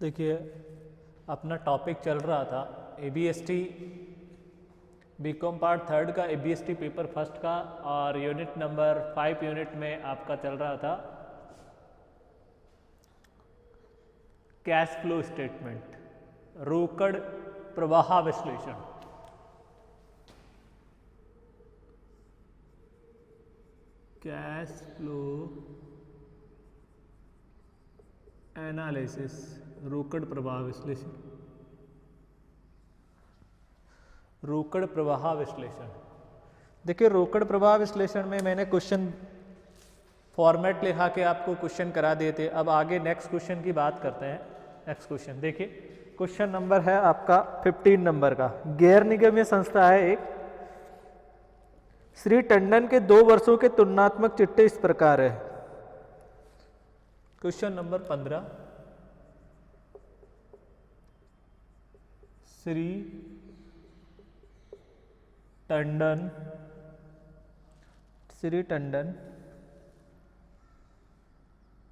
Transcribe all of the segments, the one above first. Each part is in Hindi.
देखिए अपना टॉपिक चल रहा था ABST बीकॉम पार्ट थर्ड का ABST पेपर फर्स्ट का, और यूनिट नंबर 5 यूनिट में आपका चल रहा था कैश फ्लो स्टेटमेंट, रोकड़ प्रवाह विश्लेषण। कैश फ्लो एनालिसिस, रोकड़ प्रवाह विश्लेषण, रोकड़ प्रवाह विश्लेषण। देखिए रोकड़ प्रवाह विश्लेषण में मैंने क्वेश्चन फॉर्मेट लिखा के आपको क्वेश्चन करा दिए थे। अब आगे नेक्स्ट क्वेश्चन की बात करते हैं। नेक्स्ट क्वेश्चन देखिए, क्वेश्चन नंबर है आपका 15 नंबर का। गैर निगमीय संस्था है एक, श्री टंडन के 2 वर्षों के तुलनात्मक चिट्टे इस प्रकार है। क्वेश्चन नंबर 15, श्री टंडन के 2 वर्षों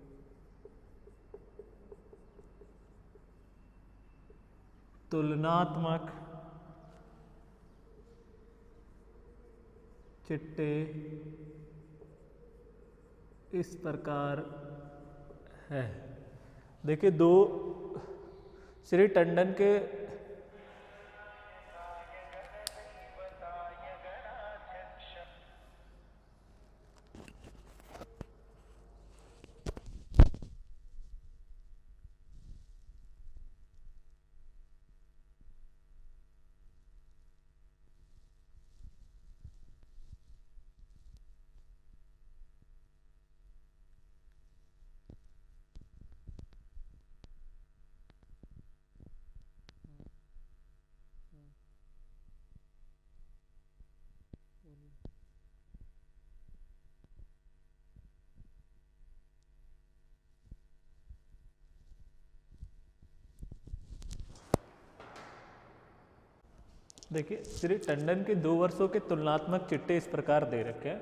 के तुलनात्मक चिट्टे इस प्रकार है। देखिए श्री टंडन के देखिए श्री टंडन के 2 वर्षों के तुलनात्मक चिट्टे इस प्रकार दे रखे हैं,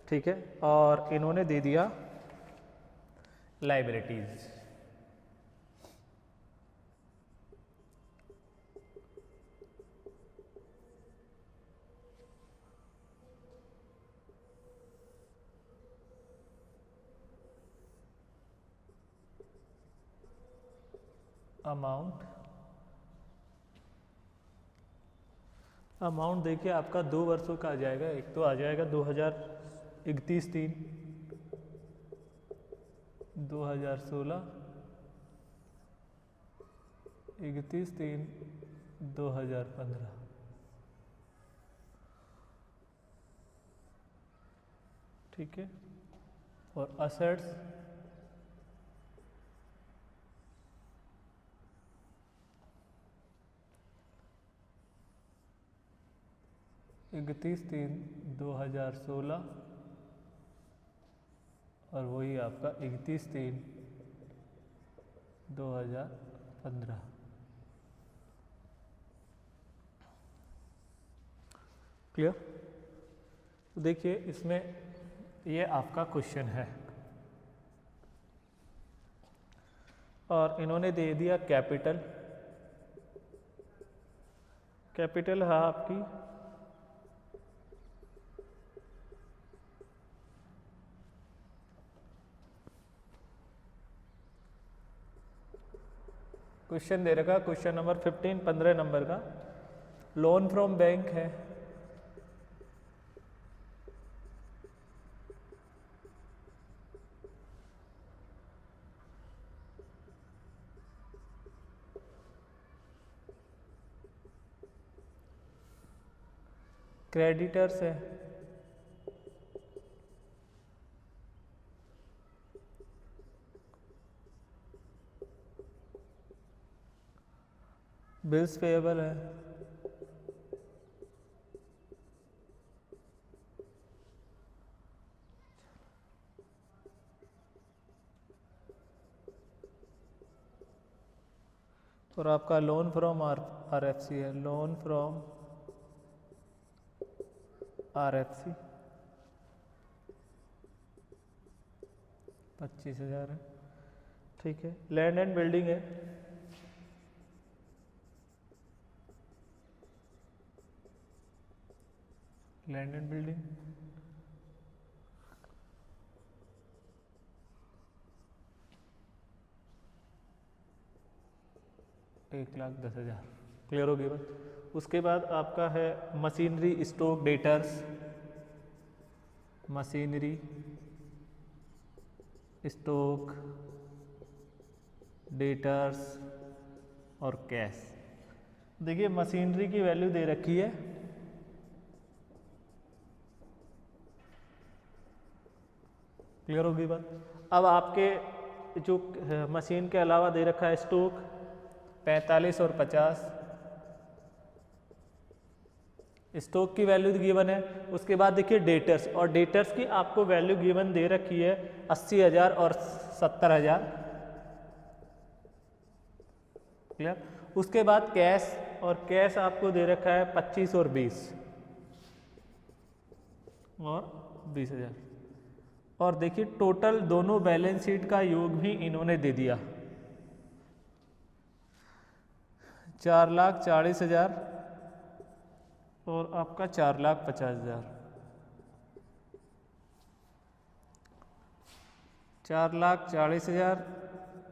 ठीक है, और इन्होंने दे दिया लाइबिलिटीज। अमाउंट देखिए आपका 2 वर्षों का आ जाएगा। एक तो आ जाएगा 2031-3, 2016, 31-3-2015, ठीक है। और असेट्स 31-3-2016 और वही आपका 31-3-2015। क्लियर? तो देखिए इसमें ये आपका क्वेश्चन है और इन्होंने दे दिया कैपिटल है आपकी क्वेश्चन दे रखा, क्वेश्चन नंबर 15 नंबर का। लोन फ्रॉम बैंक है, क्रेडिटर्स है, बिल्स पेएबल है, और आपका लोन फ्रॉम RFC है, लोन फ्रॉम RFC 25,000 है, ठीक है। लैंड एंड बिल्डिंग है, लैंड एंड बिल्डिंग 1,10,000, क्लियर होगी बात। उसके बाद आपका है machinery stock debtors, machinery stock debtors और कैश। देखिए मशीनरी की वैल्यू दे रखी है, क्लियर होगी बात। अब आपके जो मशीन के अलावा दे रखा है स्टॉक 45 और 50, स्टॉक की वैल्यू गिवन है। उसके बाद देखिए डेटर्स, और डेटर्स की आपको वैल्यू गिवन दे रखी है 80,000 और 70,000, क्लियर। उसके बाद कैश, और कैश आपको दे रखा है 25 और 20 और 20,000। और देखिए टोटल दोनों बैलेंस शीट का योग भी इन्होंने दे दिया 4,40,000 और आपका 4,50,000, 4,40,000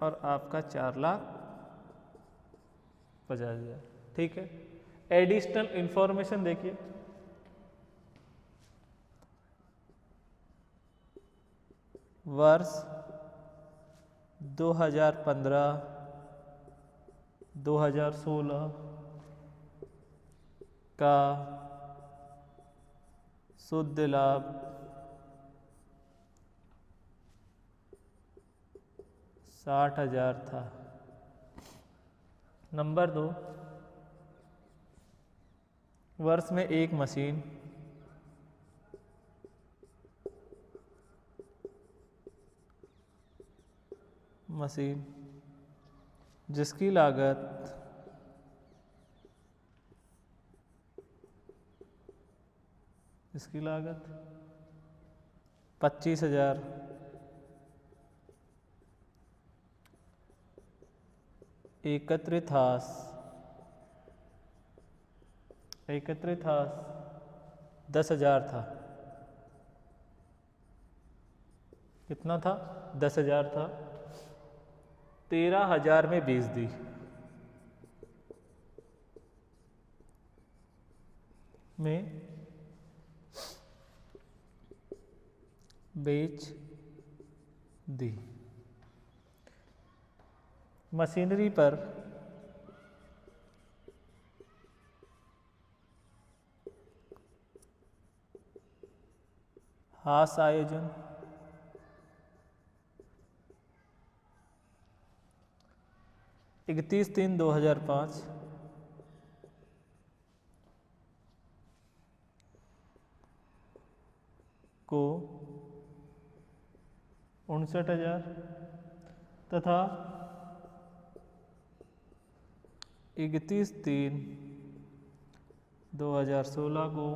और आपका 4,50,000, ठीक है। एडिशनल इंफॉर्मेशन देखिए, वर्ष 2015, 2016 का शुद्ध लाभ 60,000 था। नंबर 2, वर्ष में एक मशीन जिसकी लागत 25,000 एकत्रित हास 10,000 था। कितना था? 10,000 था। 13,000 में बेच दी। मशीनरी पर हास आयोजन 31/3/2005 को 59,000 तथा 31/3/2016 को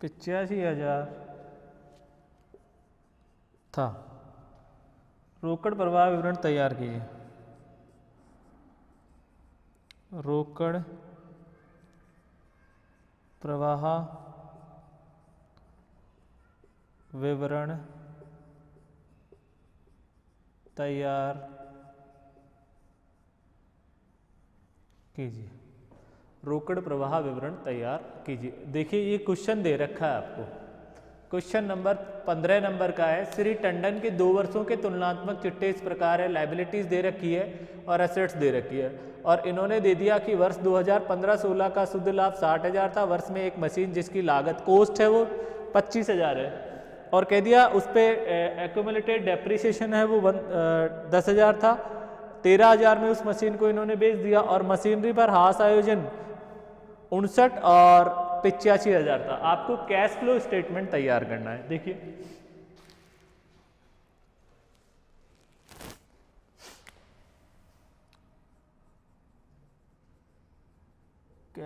85,000 था। रोकड़ प्रवाह विवरण तैयार कीजिए। रोकड़ प्रवाह विवरण तैयार कीजिए। रोकड़ प्रवाह विवरण तैयार कीजिए। देखिए ये क्वेश्चन दे रखा है आपको, क्वेश्चन नंबर 15 नंबर का है। श्री टंडन के 2 वर्षों के तुलनात्मक चिट्टे इस प्रकार है। लाइबिलिटीज दे रखी है और एसेट्स दे रखी है, और इन्होंने दे दिया कि वर्ष 2015-16 का शुद्ध लाभ 60,000 था। वर्ष में एक मशीन जिसकी लागत कोस्ट है वो 25,000 है, और कह दिया उस पर एक्यूमुलेटेड डेप्रिसिएशन है वो 10,000 था। 13,000 में उस मशीन को इन्होंने बेच दिया, और मशीनरी पर हास आयोजन 59 और 85,000 था। आपको कैश फ्लो स्टेटमेंट तैयार करना है। देखिए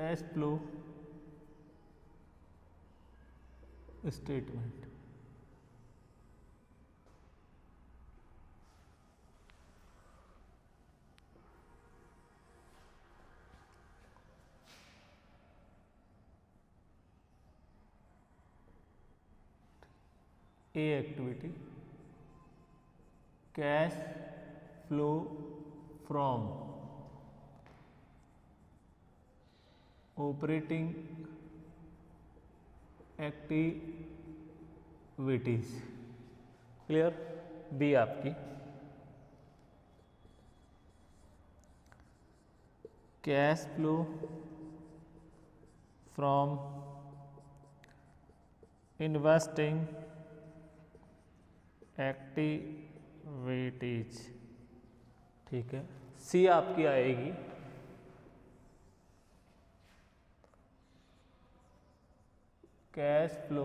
cash flow statement. A activity cash flow from operating activities. Clear. B आपकी cash flow from investing activities. ठीक है। सी आपकी आएगी cash flow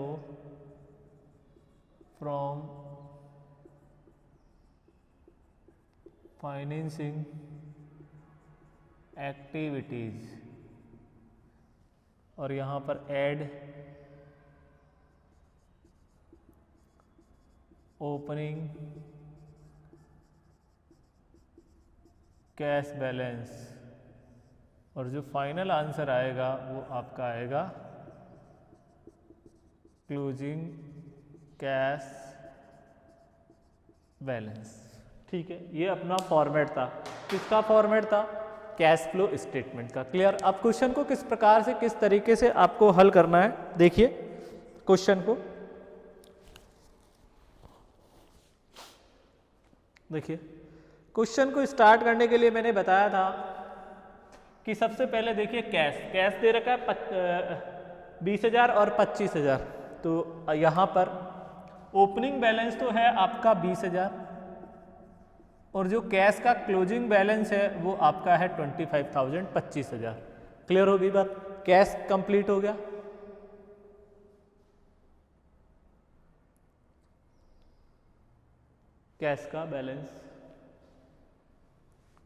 from financing activities, और यहाँ पर ऐड ओपनिंग कैश बैलेंस, और जो फाइनल आंसर आएगा वो आपका आएगा क्लोजिंग कैश बैलेंस। ठीक है। ये अपना फॉर्मेट था। किसका फॉर्मेट था? कैश फ्लो स्टेटमेंट का। क्लियर। अब क्वेश्चन को किस प्रकार से, किस तरीके से आपको हल करना है, देखिए क्वेश्चन को। देखिए क्वेश्चन को स्टार्ट करने के लिए मैंने बताया था कि सबसे पहले देखिए कैश दे रखा है 20,000 और 25,000। तो यहाँ पर ओपनिंग बैलेंस तो है आपका 20,000, और जो कैश का क्लोजिंग बैलेंस है वो आपका है 25,000, 25,000। क्लियर होगी बात? कैश कंप्लीट हो गया। कैश का बैलेंस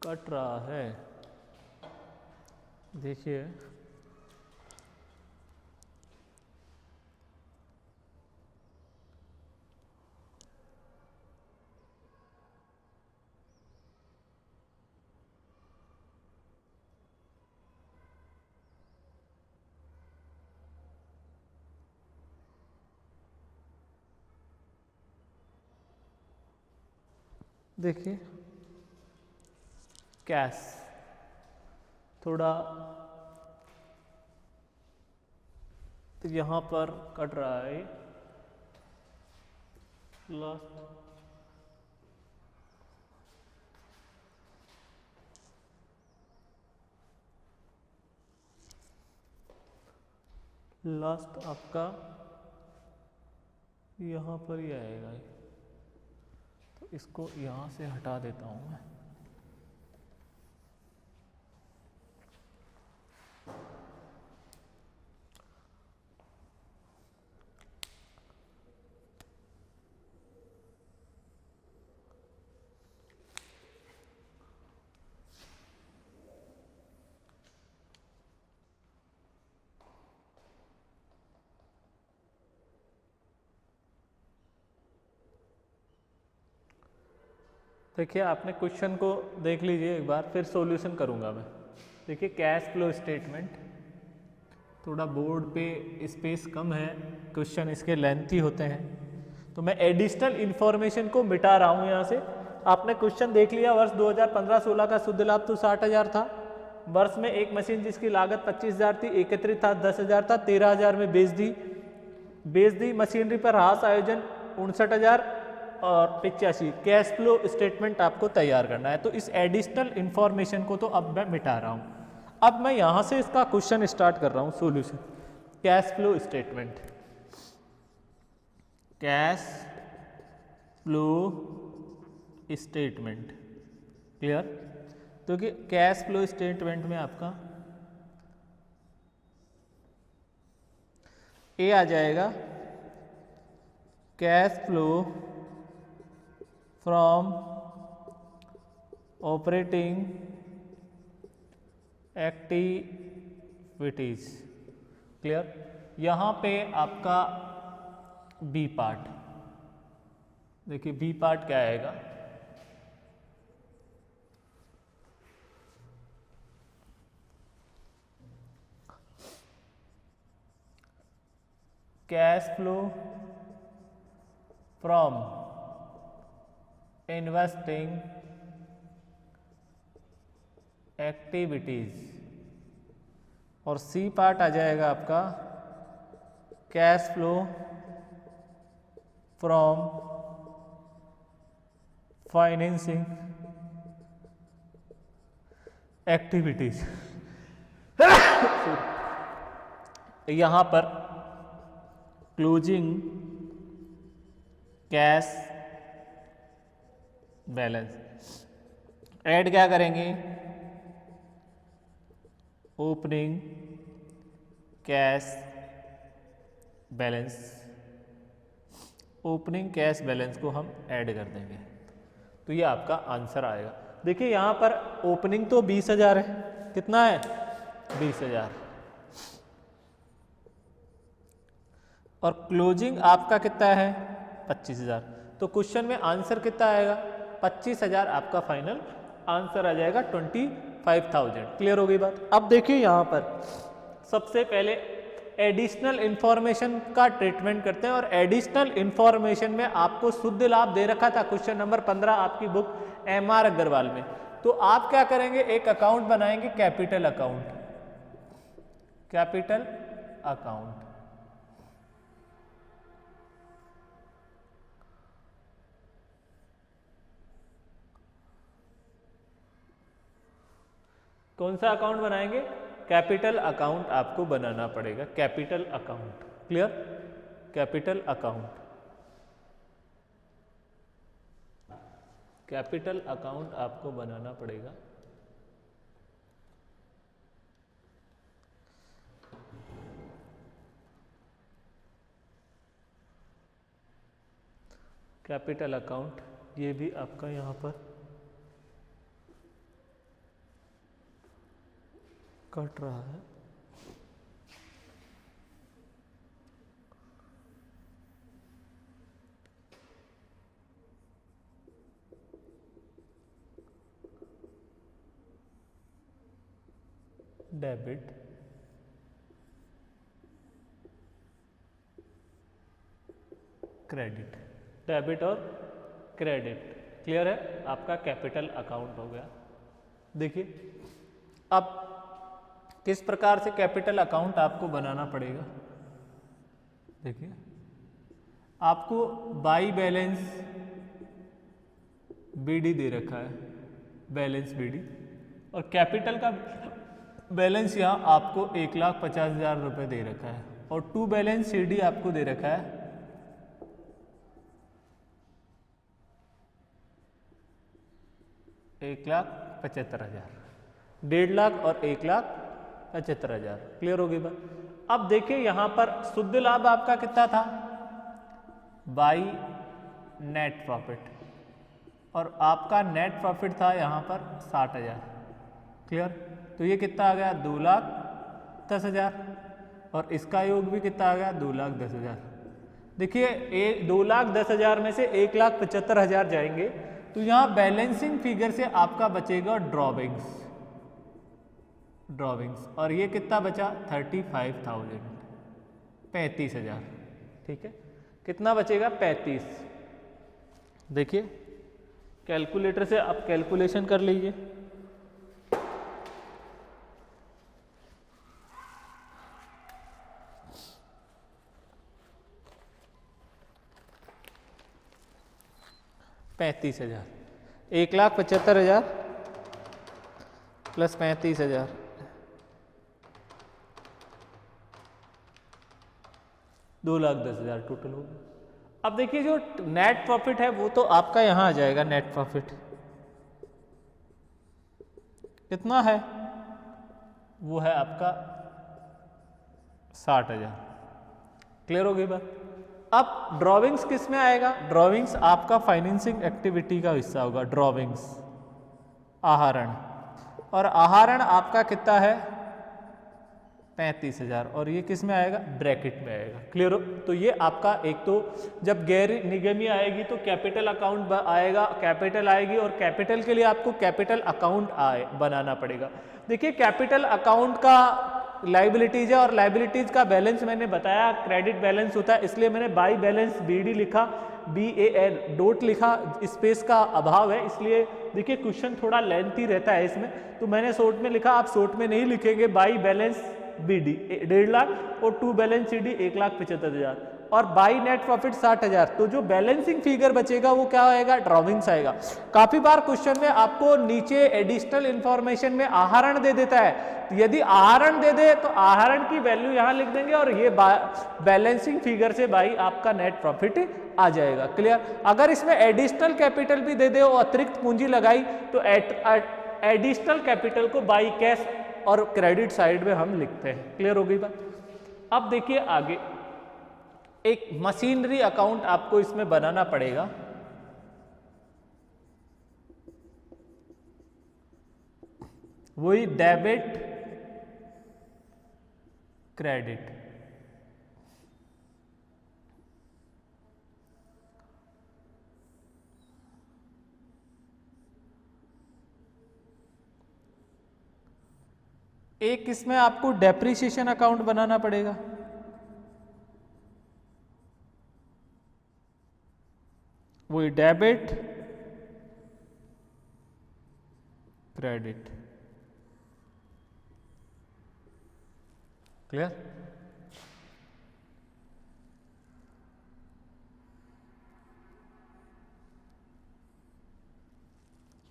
कट रहा है। देखिए देखिए कैश थोड़ा तो यहाँ पर कट रहा है लास्ट आपका यहाँ पर ही आएगा। तो इसको यहाँ से हटा देता हूँ मैं। देखिए आपने क्वेश्चन को देख लीजिए एक बार, फिर सॉल्यूशन करूंगा मैं। देखिए कैश फ्लो स्टेटमेंट, थोड़ा बोर्ड पे स्पेस कम है, क्वेश्चन इसके लेंथी होते हैं, तो मैं एडिशनल इंफॉर्मेशन को मिटा रहा हूँ यहाँ से। आपने क्वेश्चन देख लिया, वर्ष 2015-16 का शुद्ध लाभ तो 60,000 था। वर्ष में एक मशीन जिसकी लागत 25,000 थी, एकत्रित था 10,000 था, 13,000 में बेच दी। मशीनरी पर ह्रास आयोजन 59,000 और 85। कैश फ्लो स्टेटमेंट आपको तैयार करना है। तो इस एडिशनल इंफॉर्मेशन को तो अब मैं मिटा रहा हूँ। अब मैं यहाँ से इसका क्वेश्चन स्टार्ट कर रहा हूँ, solution. Cash flow statement, cash flow statement. Clear? तो कि कैश फ्लो स्टेटमेंट में आपका ए आ जाएगा cash flow from operating activities activities. Clear. यहाँ पे आपका बी पार्ट, देखिए बी पार्ट क्या आएगा, cash flow from investing activities, और सी पार्ट आ जाएगा आपका cash flow from financing activities. यहां पर क्लोजिंग कैश बैलेंस ऐड क्या करेंगे, opening cash balance, opening cash balance को हम ऐड कर देंगे, तो ये आपका आंसर आएगा। देखिए यहां पर ओपनिंग तो 20,000 है, कितना है 20,000, और क्लोजिंग आपका कितना है 25,000, तो क्वेश्चन में आंसर कितना आएगा 25,000 आपका फाइनल आंसर आ जाएगा 25,000। क्लियर हो गई बात। अब देखिए यहाँ पर सबसे पहले एडिशनल इंफॉर्मेशन का ट्रीटमेंट करते हैं, और एडिशनल इंफॉर्मेशन में आपको शुद्ध लाभ दे रखा था क्वेश्चन नंबर 15 आपकी बुक MR अग्रवाल में। तो आप क्या करेंगे, एक अकाउंट बनाएंगे कैपिटल अकाउंट, कैपिटल अकाउंट, कौन सा अकाउंट बनाएंगे, कैपिटल अकाउंट आपको बनाना पड़ेगा, capital account. Clear, capital account, capital account आपको बनाना पड़ेगा। कैपिटल अकाउंट ये भी आपका यहाँ पर कट रहा है, डेबिट, क्रेडिट, डेबिट और क्रेडिट। क्लियर है, आपका कैपिटल अकाउंट हो गया। देखिए अब किस प्रकार से कैपिटल अकाउंट आपको बनाना पड़ेगा, देखिए आपको बाई बैलेंस BD दे रखा है, बैलेंस BD, और कैपिटल का बैलेंस यहाँ आपको 1,50,000 रुपये दे रखा है, और टू बैलेंस CD आपको दे रखा है 1,75,000, 1.5 लाख और 1,75,000। क्लियर होगी बात। अब देखिए यहां पर शुद्ध लाभ आपका कितना था, बाई नेट प्रॉफिट, और आपका नेट प्रॉफिट था यहां पर 60,000। क्लियर, तो ये कितना आ गया 2,10,000, और इसका योग भी कितना आ गया 2,10,000। देखिए 2,10,000 में से 1,75,000 जाएंगे, तो यहाँ बैलेंसिंग फिगर से आपका बचेगा ड्रॉविंग्स, ड्रॉविंग्स, और ये कितना बचा 35,000, 35,000। ठीक है, कितना बचेगा 35। देखिए कैलकुलेटर से आप कैलकुलेशन कर लीजिए, $35,000, 1,75,000 प्लस 35,000, 2,10,000 टोटल हो गया। अब देखिए जो नेट प्रॉफिट है वो तो आपका यहां आ जाएगा, नेट प्रॉफिट कितना है, वो है आपका 60,000। क्लियर हो गई बात। अब ड्रॉविंग्स किस में आएगा, ड्रॉविंग्स आपका फाइनेंसिंग एक्टिविटी का हिस्सा होगा, ड्रॉविंग्स आहरण, और आहरण आपका कितना है 35,000 और ये किस में आएगा, ब्रैकेट में आएगा। क्लियर हो? तो ये आपका एक तो जब गैर निगमी आएगी तो कैपिटल अकाउंट आएगा, कैपिटल आएगी और कैपिटल के लिए आपको कैपिटल अकाउंट बनाना पड़ेगा। देखिए कैपिटल अकाउंट का लाइबिलिटीज है और लाइबिलिटीज का बैलेंस मैंने बताया क्रेडिट बैलेंस होता है, इसलिए मैंने बाई बैलेंस BD लिखा, BAL डॉट लिखा, स्पेस का अभाव है इसलिए देखिए क्वेश्चन थोड़ा लेंथी रहता है इसमें, तो मैंने शॉर्ट में लिखा, आप शॉर्ट में नहीं लिखेंगे। बाई बैलेंस BD 1.5 लाख और टू बैलेंस CD 1,75,000 और बाई नेट प्रॉफिट 60,000। तो जो बैलेंसिंग फिगर बचेगा वो क्या आएगा, ड्रॉविंग्स आएगा। काफी बार क्वेश्चन में आपको नीचे एडिशनल इंफॉर्मेशन में आहरण दे देता है, यदि आहरण दे दे तो आहरण की वैल्यू यहां लिख देंगे और ये बैलेंसिंग फिगर से बाई आपका नेट प्रॉफिट आ जाएगा। क्लियर? अगर इसमें एडिशनल कैपिटल भी दे दे और अतिरिक्त पूंजी लगाई तो एडिशनल कैपिटल को बाई कैश और क्रेडिट साइड में हम लिखते हैं। क्लियर हो गई बात? अब देखिए आगे एक मशीनरी अकाउंट आपको इसमें बनाना पड़ेगा। वही डेबिट क्रेडिट। एक इसमें आपको डेप्रिसिएशन अकाउंट बनाना पड़ेगा। वही डेबिट क्रेडिट। क्लियर?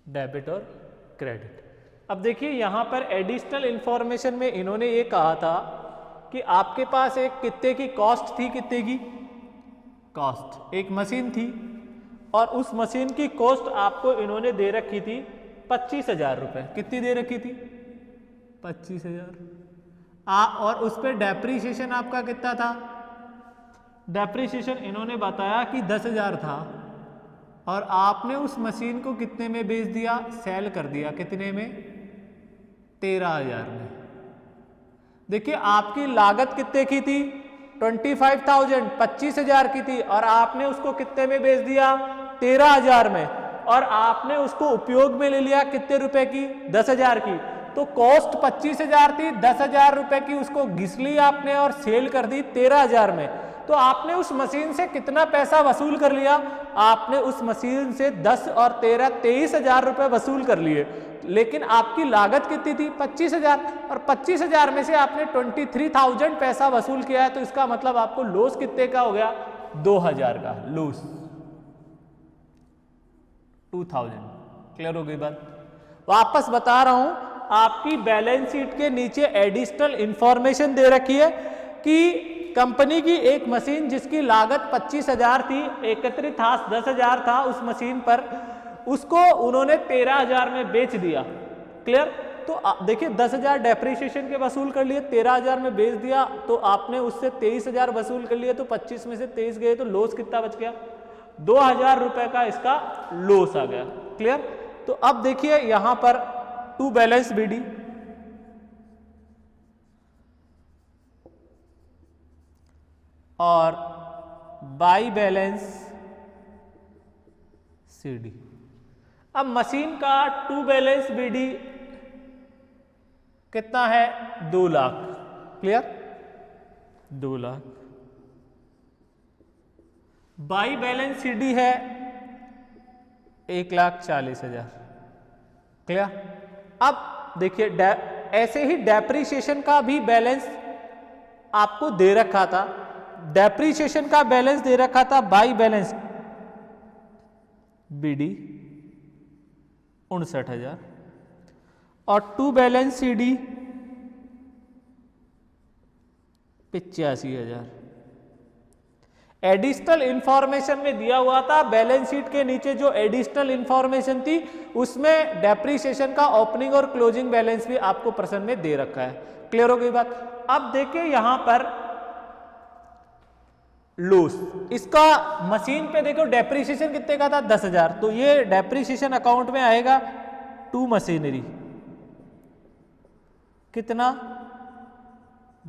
डेबिट और क्रेडिट। अब देखिए यहां पर एडिशनल इंफॉर्मेशन में इन्होंने ये कहा था कि आपके पास एक कितने की कॉस्ट थी, कितने की कॉस्ट, एक मशीन थी और उस मशीन की कॉस्ट आपको इन्होंने दे रखी थी 25,000 रुपए। कितनी दे रखी थी? 25,000। और उस पर डेप्रीशिएशन आपका कितना था? डेप्रीशिएशन इन्होंने बताया कि 10,000 था और आपने उस मशीन को कितने में बेच दिया, सेल कर दिया। कितने में? 13,000 में। देखिए आपकी लागत कितने की थी? 25,000, 25,000 की थी और आपने उसको कितने में बेच दिया? 13,000 में। और आपने उसको उपयोग में ले लिया कितने रुपए की? 10,000 की। तो कॉस्ट 25,000 थी, 10,000 रुपए की उसको घिस ली आपने और सेल कर दी 13,000 में। तो आपने उस मशीन से कितना पैसा वसूल कर लिया? आपने उस मशीन से 10 और 13 23,000 रुपए वसूल कर लिए, लेकिन आपकी लागत कितनी थी? 25,000 और 25,000 में से आपने 23,000 पैसा वसूल किया है, तो इसका मतलब आपको लॉस कितने का हो गया? 2,000 का लॉस। 2,000। क्लियर हो गई बात? वापस बता रहा हूं, आपकी बैलेंस शीट के नीचे एडिशनल इंफॉर्मेशन दे रखी है कि कंपनी की एक मशीन जिसकी लागत 25,000 थी, एकत्रित हाथ 10,000 था उस मशीन पर, उसको उन्होंने 13,000 में बेच दिया। क्लियर? तो देखिए 10,000 डेप्रिसिएशन के वसूल कर लिए, 13,000 में बेच दिया, तो आपने उससे 23,000 वसूल कर लिए, तो 25 में से 23 गए, तो लॉस कितना बच गया? 2,000 रुपए का इसका लॉस आ गया। क्लियर? तो अब देखिए यहां पर टू बैलेंस BD और बाई बैलेंस CD। अब मशीन का टू बैलेंस BD कितना है? 2 lakh. Clear? 2 lakh. By balance CD है 1,40,000। क्लियर? अब देखिए ऐसे ही डेप्रीशिएशन का भी बैलेंस आपको दे रखा था, डेप्रीशिएशन का बैलेंस दे रखा था बाई बैलेंस BD 59,000 और to balance CD 85,000। Additional information में दिया हुआ था, बैलेंस शीट के नीचे जो एडिशनल इंफॉर्मेशन थी उसमें डेप्रीशिएशन का ओपनिंग और क्लोजिंग बैलेंस भी आपको प्रश्न में दे रखा है। क्लियर हो गई बात? अब देखिए यहां पर लॉस, इसका मशीन पे देखो डेप्रीशिएशन कितने का था? 10,000। तो ये डेप्रीशिएशन अकाउंट में आएगा टू मशीनरी, कितना?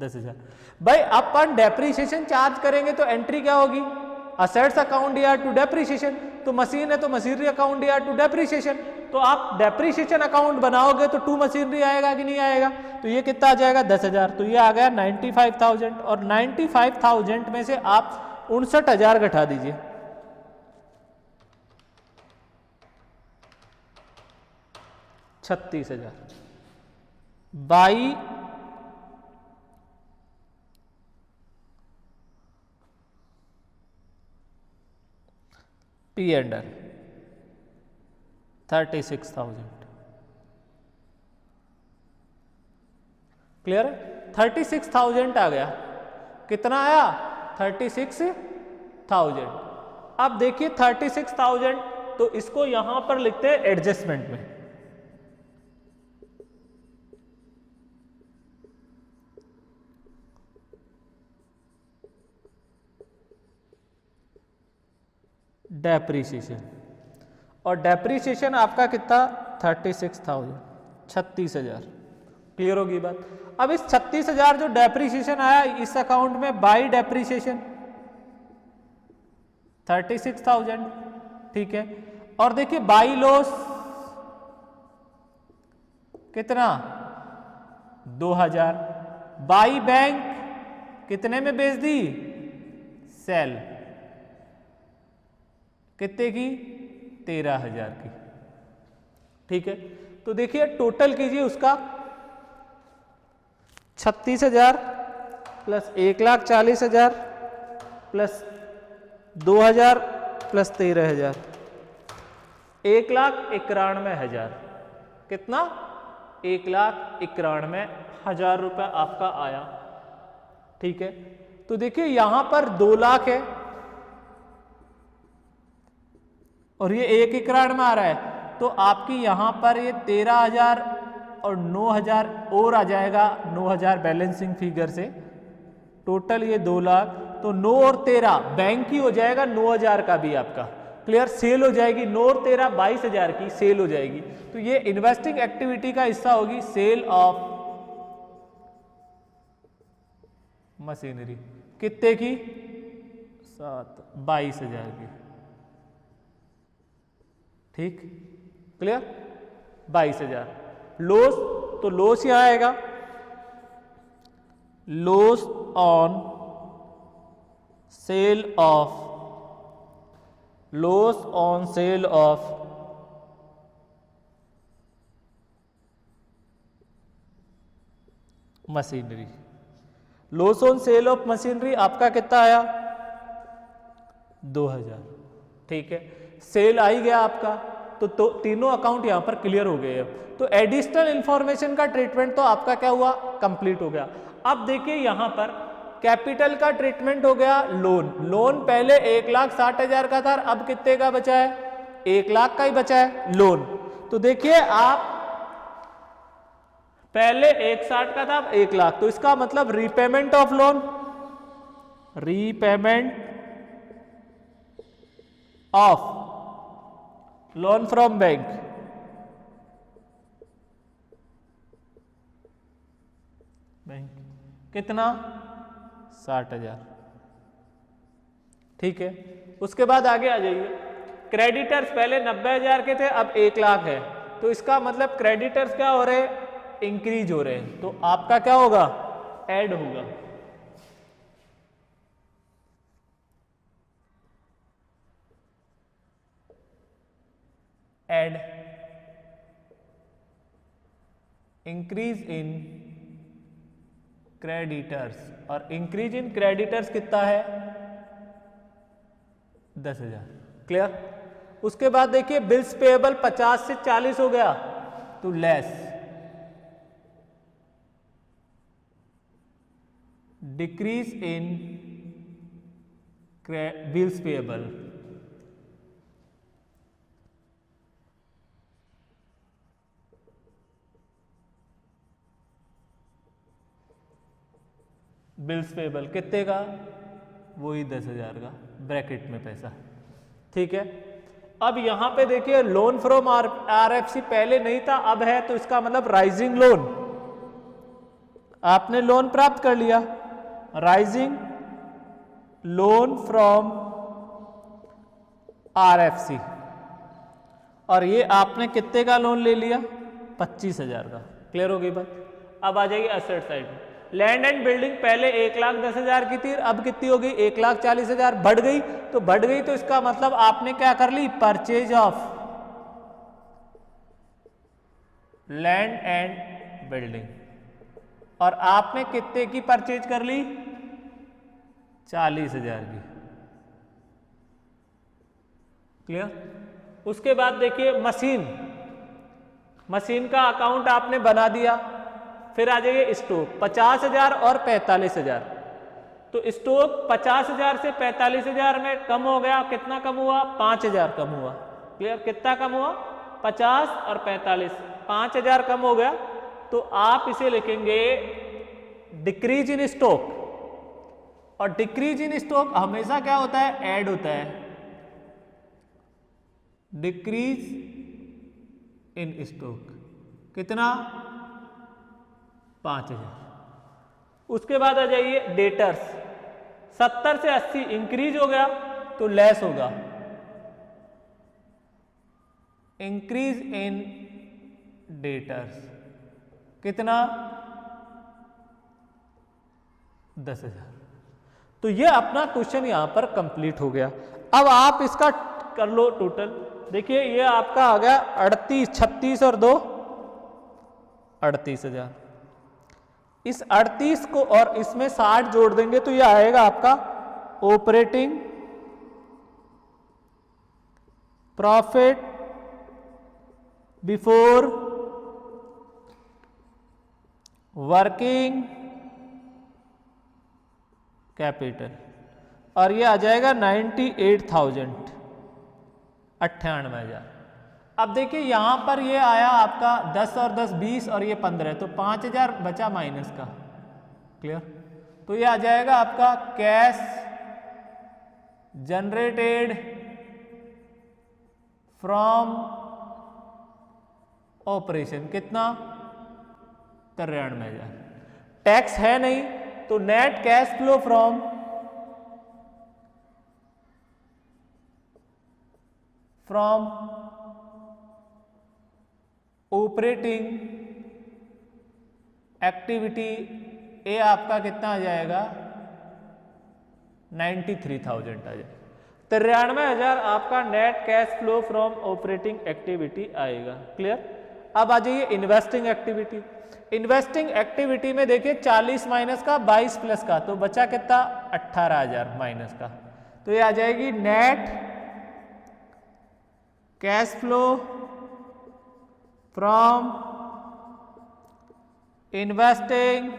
10,000। भाई अपन डेप्रीशिएशन चार्ज करेंगे तो एंट्री क्या होगी, असेट्स अकाउंट या टू डेप्रीशिएशन, तो मशीन है तो मशीनरी अकाउंट या टू डेप्रीशिएशन, तो आप डेप्रीशिएशन अकाउंट बनाओगे तो टू मशीनरी आएगा कि नहीं आएगा, तो ये कितना आ जाएगा 10,000, तो ये आ गया 95,000 और 95,000 में से आप 59,000 घटा दीजिए, 36,000 बाई पी अंडर 36,000। क्लियर है, 36,000 आ गया, कितना आया 36,000। अब देखिए 36,000, तो इसको यहां पर लिखते हैं एडजस्टमेंट में, डेप्रीशिएशन, और डेप्रीशिएशन आपका कितना 36,000, 36,000। क्लियर होगी बात। अब इस 36,000 जो डेप्रीशिएशन आया इस अकाउंट में बाई डेप्रीशिएशन 36,000, ठीक है। और देखिए बाई लॉस कितना 2,000, बाई बैंक कितने में बेच दी, सेल कितने की 13,000 की, ठीक है। तो देखिए टोटल कीजिए उसका 36,000 प्लस 1,40,000 प्लस 2,000 प्लस 13,000, 1,91,000, कितना 1,91,000 रुपये आपका आया, ठीक है। तो देखिए यहां पर 2 लाख है और ये 1,91 में आ रहा है, तो आपकी यहां पर ये 13,000 और 9,000 और आ जाएगा, 9,000 बैलेंसिंग फिगर से, टोटल ये 2 लाख, तो 9 और 13 बैंक की हो जाएगा, 9,000 का भी आपका क्लियर सेल हो जाएगी, 9 और 13 22,000 की सेल हो जाएगी। तो ये इन्वेस्टिंग एक्टिविटी का हिस्सा होगी, सेल ऑफ मशीनरी, कितने की 22,000 की, ठीक क्लियर 22,000। लॉस, तो लॉस यहां आएगा, loss on sale of, loss on sale of machinery, loss on sale of machinery आपका कितना आया 2,000, ठीक है। सेल आ ही गया आपका, तो तीनों अकाउंट यहां पर क्लियर हो गए। तो एडिशनल इंफॉर्मेशन का ट्रीटमेंट तो आपका क्या हुआ, कंप्लीट हो गया। अब देखिए यहां पर कैपिटल का ट्रीटमेंट हो गया, लोन, लोन पहले 1,60,000 का था, अब कितने का बचा है 1 लाख का ही बचा है लोन। तो देखिए आप पहले 1,60 का था, अब 1 लाख, तो इसका मतलब repayment of loan, repayment of loan from bank, कितना 60,000, ठीक है। उसके बाद आगे आ जाइए, क्रेडिटर्स पहले 90,000 के थे, अब 1 लाख है, तो इसका मतलब क्रेडिटर्स क्या हो रहे हैं, इंक्रीज हो रहे हैं, तो आपका क्या होगा ऐड होगा, ऐड, इंक्रीज इन क्रेडिटर्स, और इंक्रीज इन क्रेडिटर्स कितना है 10,000, क्लियर। उसके बाद देखिए बिल्स पेएबल 50 से 40 हो गया, तो less, decrease in bills payable, bills payable कितने का, वही 10,000 का, ब्रैकेट में पैसा, ठीक है। अब यहां पे देखिए लोन फ्रॉम आरएफसी पहले नहीं था, अब है, तो इसका मतलब राइजिंग लोन, आपने लोन प्राप्त कर लिया, राइजिंग लोन फ्रॉम RFC, और ये आपने कितने का लोन ले लिया? 25,000 का। क्लियर हो गई बात? अब आ जाएगी एसेट साइड में। लैंड एंड बिल्डिंग पहले 1,10,000 की थी, अब कितनी हो गई? 1,40,000। बढ़ गई तो बढ़ गई, तो इसका मतलब आपने क्या कर ली? Purchase of land and building. और आपने कितने की परचेज कर ली? 40,000 की। क्लियर? उसके बाद देखिए मशीन, मशीन का अकाउंट आपने बना दिया। फिर आ जाइए स्टॉक, 50,000 और 45,000। तो स्टॉक 50,000 से 45,000 में कम हो गया। कितना कम हुआ? 5,000 कम हुआ। क्लियर? कितना कम हुआ? 50 और 45, 5,000 कम हो गया। तो आप इसे लिखेंगे डिक्रीज इन स्टॉक। और डिक्रीज इन स्टॉक हमेशा क्या होता है? ऐड होता है। डिक्रीज इन स्टॉक कितना? 5,000। उसके बाद आ जाइए डेटर्स, 70 से 80 इंक्रीज हो गया तो लेस होगा। इंक्रीज इन डेटर्स कितना? 10,000। तो ये अपना क्वेश्चन यहां पर कंप्लीट हो गया। अब आप इसका कर लो टोटल। देखिए ये आपका आ गया 38, 36 और 2 38,000। इस 38 को और इसमें 60 जोड़ देंगे तो ये आएगा आपका operating profit before working capital, और ये आ जाएगा 98,000, 98,000। अब देखिए यहां पर ये आया आपका 10 और 10 20 और ये 15, तो 5,000 बचा माइनस का। क्लियर? तो ये आ जाएगा आपका कैश जनरेटेड फ्रॉम ऑपरेशन, कितना? 93,000। टैक्स है नहीं तो net cash flow from operating activity, ये आपका कितना आ जाएगा? 93,000 आ जाएगा। 93,000 आपका net cash flow from operating activity आएगा। क्लियर? अब आ जाइए इन्वेस्टिंग एक्टिविटी। इन्वेस्टिंग एक्टिविटी में देखिए 40 माइनस का 22 प्लस का, तो बचा कितना? 18,000 माइनस का। तो ये आ जाएगी net cash flow from investing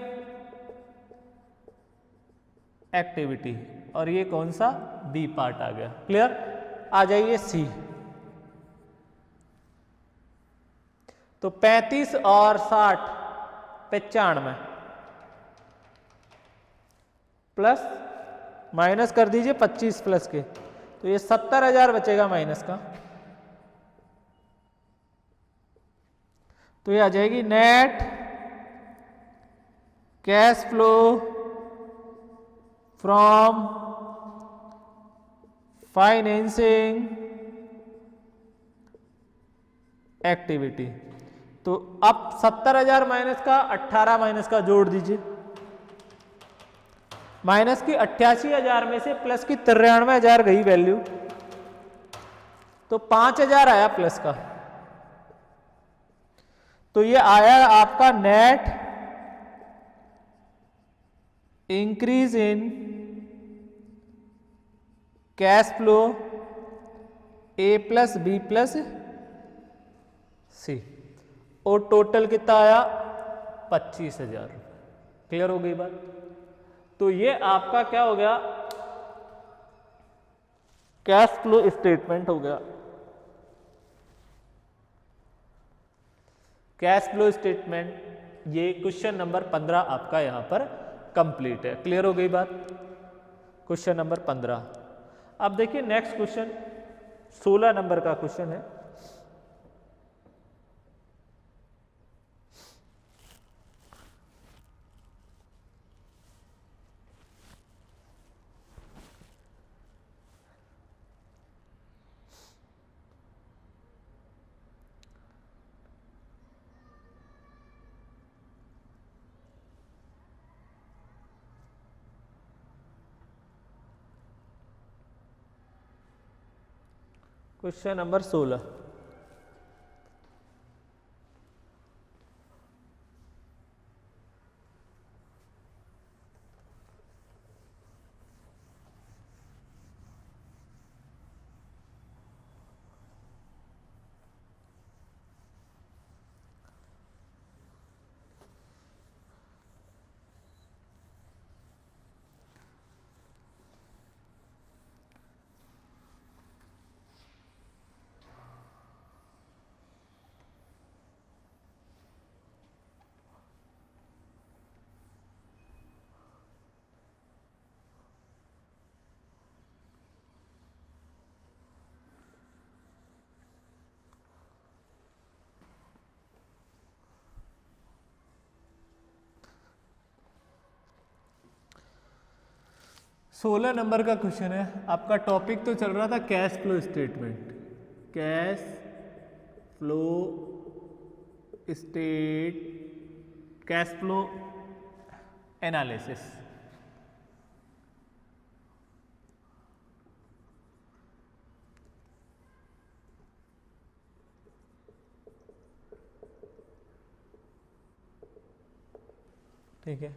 activity, और ये कौन सा? बी पार्ट आ गया। क्लियर? आ जाइए सी। तो 35 और 60 95 प्लस माइनस कर दीजिए 25 प्लस के, तो ये 70,000 बचेगा माइनस का। तो ये आ जाएगी net cash flow from financing activity. तो अब 70,000 माइनस का 18 माइनस का जोड़ दीजिए। माइनस की 88,000 में से प्लस की 93,000 गई वैल्यू, तो 5,000 आया प्लस का। तो ये आया आपका net increase in cash flow A plus B plus C, और टोटल कितना आया? 25,000। क्लियर हो गई बात? तो ये आपका क्या हो गया? कैश फ्लो स्टेटमेंट हो गया। कैश फ्लो स्टेटमेंट, ये क्वेश्चन नंबर 15 आपका यहां पर कंप्लीट है। क्लियर हो गई बात? Question number 15। अब देखिए नेक्स्ट क्वेश्चन 16 नंबर का क्वेश्चन है। Question number 16। सोलह नंबर का क्वेश्चन है आपका। टॉपिक तो चल रहा था cash flow statement, cash flow cash flow analysis. ठीक है,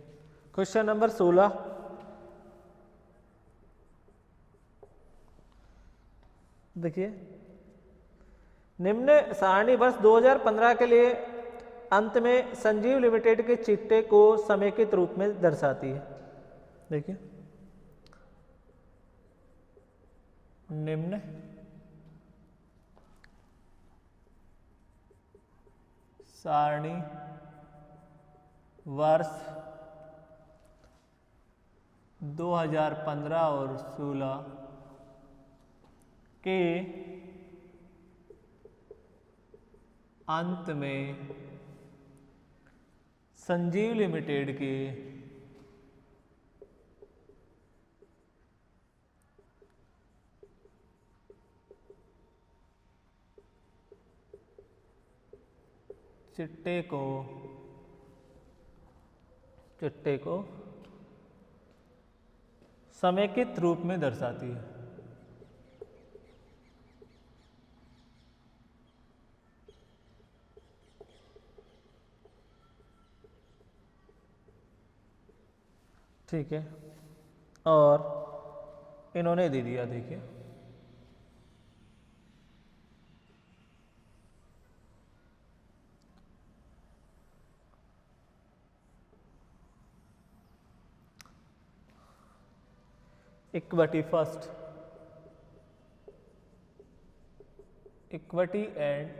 क्वेश्चन नंबर 16। देखिए, निम्न सारणी वर्ष 2015 के लिए अंत में संजीव लिमिटेड के चिट्टे को समेकित रूप में दर्शाती है। देखिए, निम्न सारणी वर्ष 2015 और 16 के अंत में संजीव लिमिटेड के चिट्टे को समेकित रूप में दर्शाती है। ठीक है, और इन्होंने दे दिया, देखिए equity first, equity and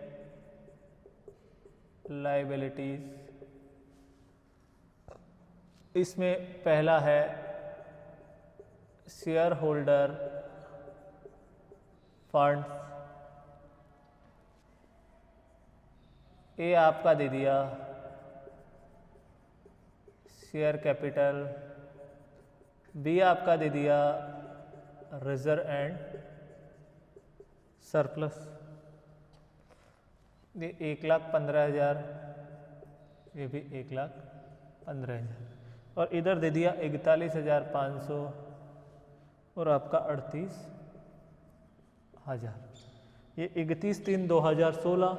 liabilities. इसमें पहला है शेयर होल्डर फंड, ये आपका दे दिया शेयर कैपिटल, बी आपका दे दिया रिजर्व एंड सरप्लस। ये 1,15,000, ये भी 1,15,000, और इधर दे दिया 41,500 और आपका 38,000। ये 31/3/2016,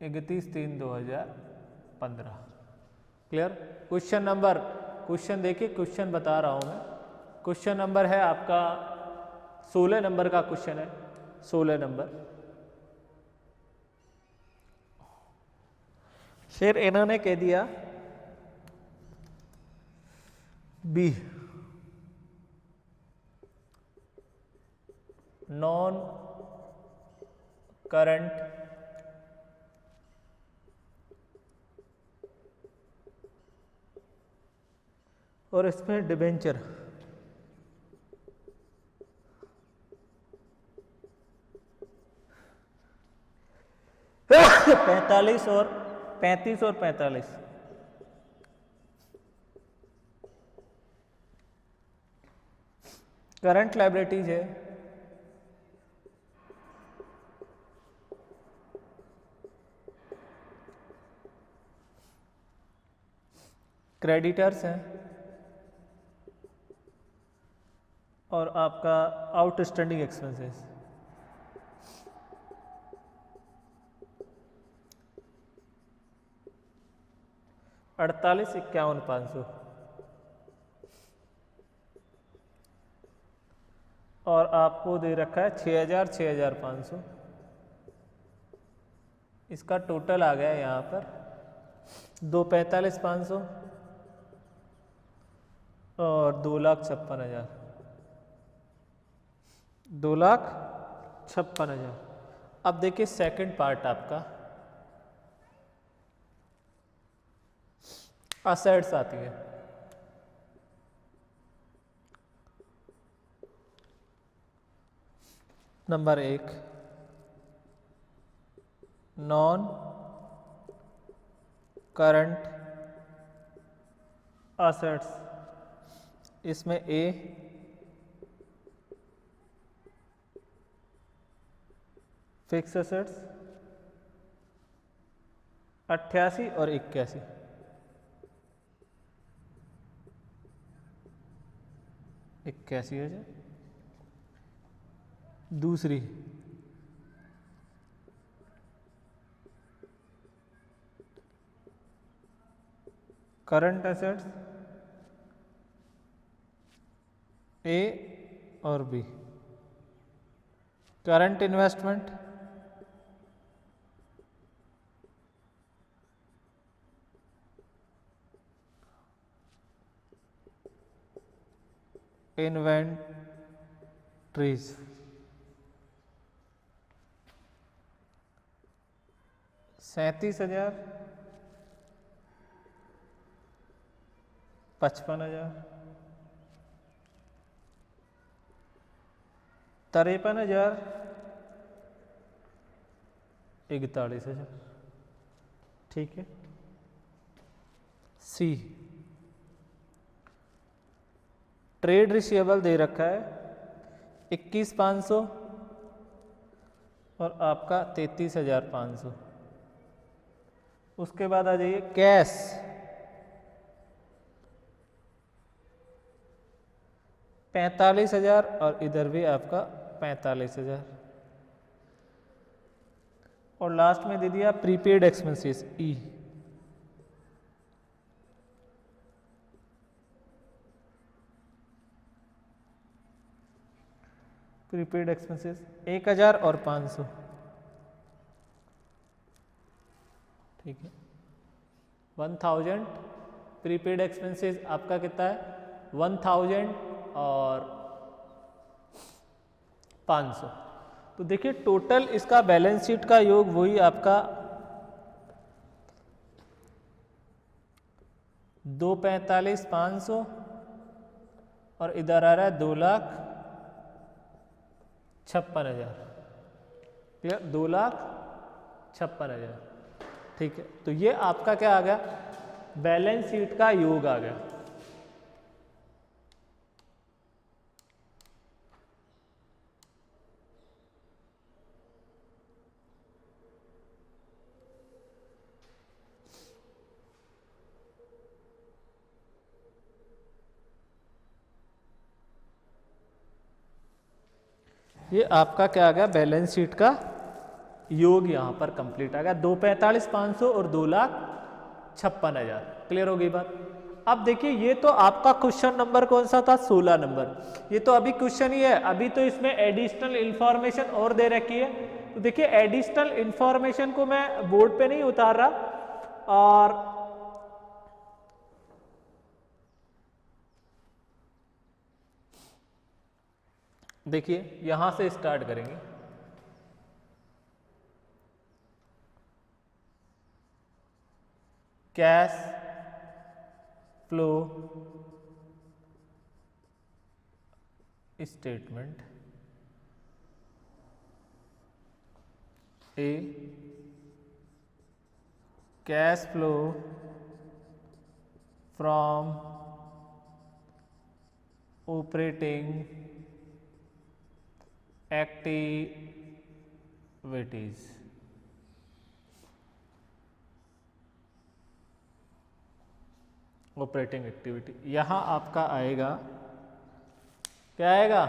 31/3/2015। क्लियर? क्वेश्चन देखिए, क्वेश्चन बता रहा हूं मैं। क्वेश्चन नंबर है आपका 16 नंबर का क्वेश्चन है, 16 नंबर। फिर इन्होंने कह दिया बी, नॉन करंट और इसमें डिबेंचर, पैंतालीस और 45। करंट लायबिलिटीज है, क्रेडिटर्स हैं, और आपका आउटस्टैंडिंग एक्सपेंसेस 48,51,500 और आपको दे रखा है 6,000 6,500। इसका टोटल आ गया यहाँ पर 2,45,500 और 2,56,000 2,56,000। अब देखिए सेकंड पार्ट आपका असेट्स आती है। नंबर 1 नॉन करंट असेट्स, इसमें ए फिक्स असेट्स 88 और 81, है जो दूसरी करंट एसेट्स ए और बी, करंट इन्वेस्टमेंट इन्वेंट्रीज 37,000 55,000 53,000 41,000। ठीक है। सी ट्रेड रिसीवेबल दे रखा है 21,500 और आपका 33,500। उसके बाद आ जाइए कैश 45,000 और इधर भी आपका 45,000 और लास्ट में दे दिया प्रीपेड एक्सपेंसेस ई प्रीपेड एक्सपेंसेस 1,000 और 500। ठीक है 1,000 प्रीपेड एक्सपेंसेस आपका कितना है 1,000 और 500। तो देखिए टोटल इसका बैलेंस शीट का योग वही आपका 2,45,500 और इधर आ रहा है 2,56,000। क्लियर 2,56,000। ठीक है तो ये आपका क्या आ गया बैलेंस शीट का योग आ गया। ये आपका क्या आ गया बैलेंस शीट का योग यहां पर कंप्लीट आ गया 2,45,500 और 2,56,000। क्लियर हो गई बात। अब देखिए ये तो आपका क्वेश्चन नंबर कौन सा था 16 नंबर। ये तो अभी क्वेश्चन ही है, अभी तो इसमें एडिशनल इंफॉर्मेशन और दे रखी है। तो देखिए एडिशनल इंफॉर्मेशन को मैं बोर्ड पे नहीं उतार रहा और देखिए यहां से स्टार्ट करेंगे। Cash flow statement A cash flow from operating activities. Operating activity यहां आपका आएगा क्या आएगा?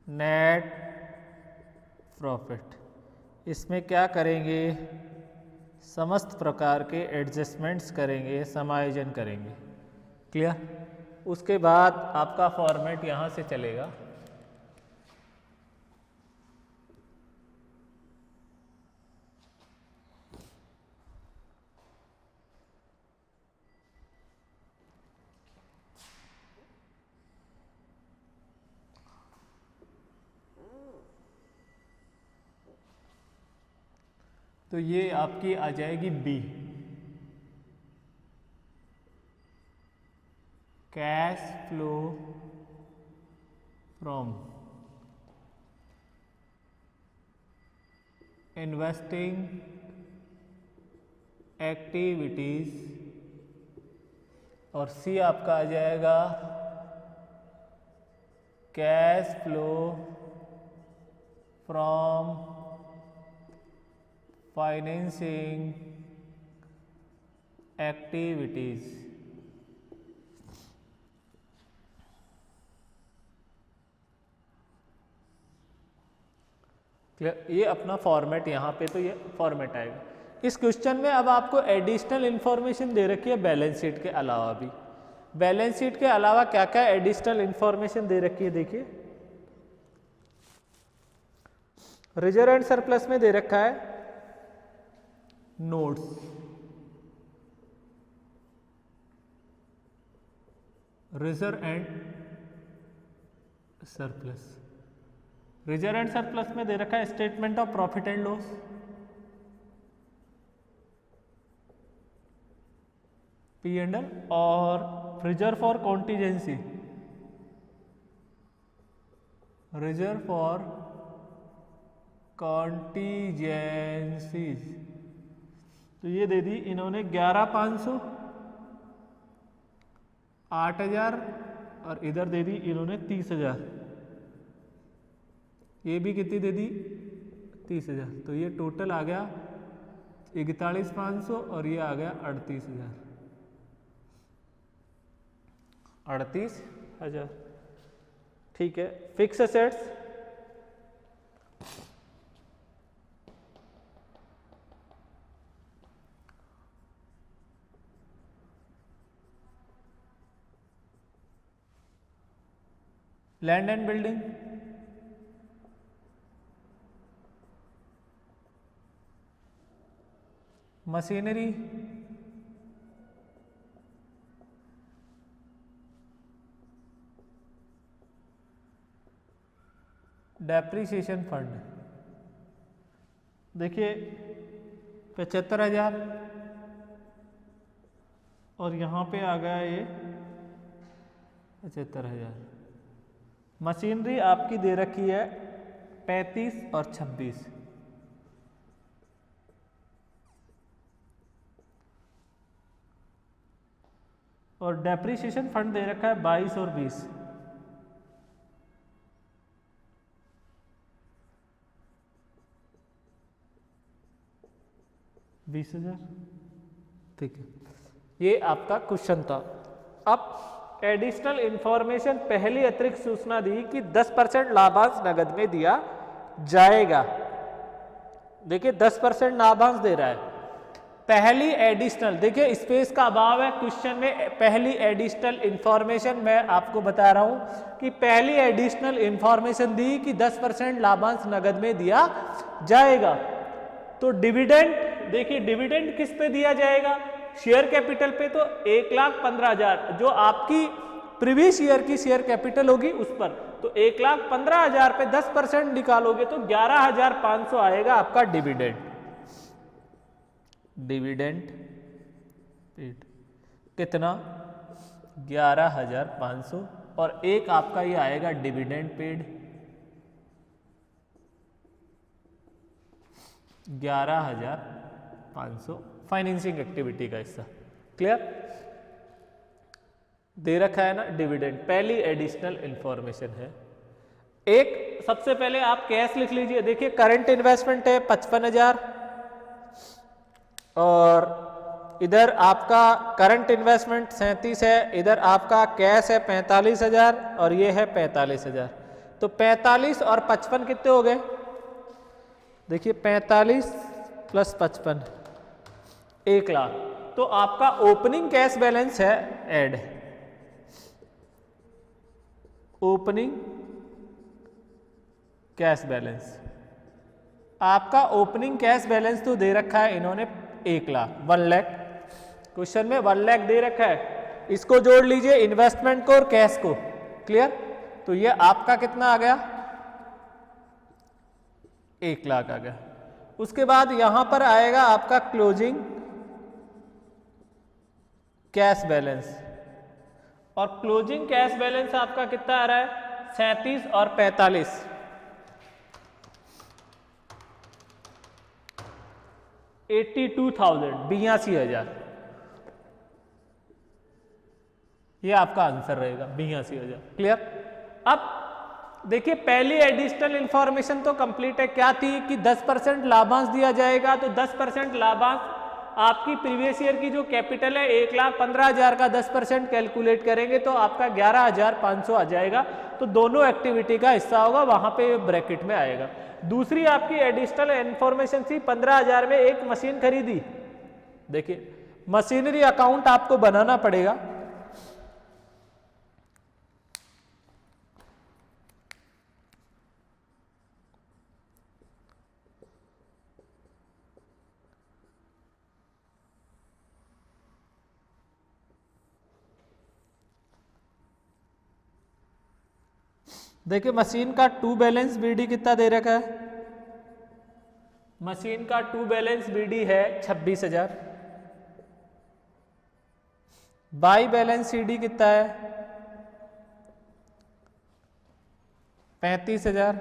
Net profit. इसमें क्या करेंगे? समस्त प्रकार के एडजस्टमेंट्स करेंगे, समायोजन करेंगे। क्लियर? उसके बाद आपका फॉर्मेट यहाँ से चलेगा। तो ये आपकी आ जाएगी B, cash flow from investing activities, और सी आपका आ जाएगा cash flow from financing activities. Clear? ये अपना फॉर्मेट यहाँ पे, तो ये फॉर्मेट आएगा। इस क्वेश्चन में अब आपको एडिशनल इंफॉर्मेशन दे रखी है बैलेंस शीट के अलावा भी। बैलेंस शीट के अलावा क्या क्या एडिशनल इंफॉर्मेशन दे रखी है देखिए। रिजर्व एंड सरप्लस में दे रखा है notes, reserve and surplus. Reserve and surplus में दे रखा है statement of profit and loss, P and L, और reserve for contingency, reserve for contingencies. तो ये दे दी इन्होंने 11,500, 8,000, और इधर दे दी इन्होंने 30,000। ये भी कितनी दे दी? 30,000। तो ये टोटल आ गया 41,500, और ये आ गया 38,000। 38,000। ठीक है। Fix assets, land and building, machinery, depreciation fund. देखिए 75,000, और यहाँ पे आ गया ये 75,000। मशीनरी आपकी दे रखी है 35 और 26। और डेप्रीशिएशन फंड दे रखा है 22 और 20। ठीक है, ये आपका क्वेश्चन था। अब एडिशनल इंफॉर्मेशन, पहली अतिरिक्त सूचना दी कि 10% लाभांश नगद में दिया जाएगा। देखिए 10% लाभांश दे रहा है। पहली एडिशनल, देखिए स्पेस का अभाव है क्वेश्चन में। पहली एडिशनल इंफॉर्मेशन मैं आपको बता रहा हूं कि पहली एडिशनल इंफॉर्मेशन दी कि 10% लाभांश नगद में दिया जाएगा। तो डिविडेंड, देखिए डिविडेंड किस पे दिया जाएगा? शेयर कैपिटल पे। तो 1,15,000 जो आपकी प्रीवियस ईयर की शेयर कैपिटल होगी उस पर। तो 1,15,000 पे 10% निकालोगे तो 11,500 आएगा आपका डिविडेंड। डिविडेंड पेड कितना? 11,500, और एक आपका ये आएगा डिविडेंड पेड 11,500, फाइनेंसिंग एक्टिविटी का हिस्सा। क्लियर? दे रखा है ना डिविडेंड, पहली एडिशनल इंफॉर्मेशन है। एक सबसे पहले आप कैश लिख लीजिए। देखिए करंट इन्वेस्टमेंट है 55,000, और इधर आपका करंट इन्वेस्टमेंट 37 है, इधर आपका कैश है 45,000 और ये है 45,000। तो 45 और 55 कितने हो गए? देखिए 45 प्लस 55 1 लाख। तो आपका ओपनिंग कैश बैलेंस है ऐड, ओपनिंग कैश बैलेंस। आपका ओपनिंग कैश बैलेंस तो दे रखा है इन्होंने 1 लाख, 1 लाख। क्वेश्चन में 1 लाख दे रखा है, इसको जोड़ लीजिए इन्वेस्टमेंट को और कैश को। क्लियर? तो ये आपका कितना आ गया? 1 लाख आ गया। उसके बाद यहां पर आएगा आपका क्लोजिंग कैश बैलेंस, और क्लोजिंग कैश बैलेंस आपका कितना आ रहा है? 37 और 45। 82,000, 82,000। ये आपका आंसर रहेगा 82,000। क्लियर? अब देखिए पहली एडिशनल इंफॉर्मेशन तो कंप्लीट है। क्या थी कि 10% लाभांश दिया जाएगा, तो 10% लाभांश आपकी प्रीवियस ईयर की जो कैपिटल है 1,15,000 का 10% कैलकुलेट करेंगे तो आपका 11,500 आ जाएगा। तो दोनों एक्टिविटी का हिस्सा होगा, वहां पे ब्रैकेट में आएगा। दूसरी आपकी एडिशनल इंफॉर्मेशन थी 15,000 में एक मशीन खरीदी। देखिए मशीनरी अकाउंट आपको बनाना पड़ेगा। देखिए मशीन का टू बैलेंस बीडी कितना दे रखा है? मशीन का टू बैलेंस बीडी है 26,000। बाई बैलेंस सीडी कितना है? 35,000।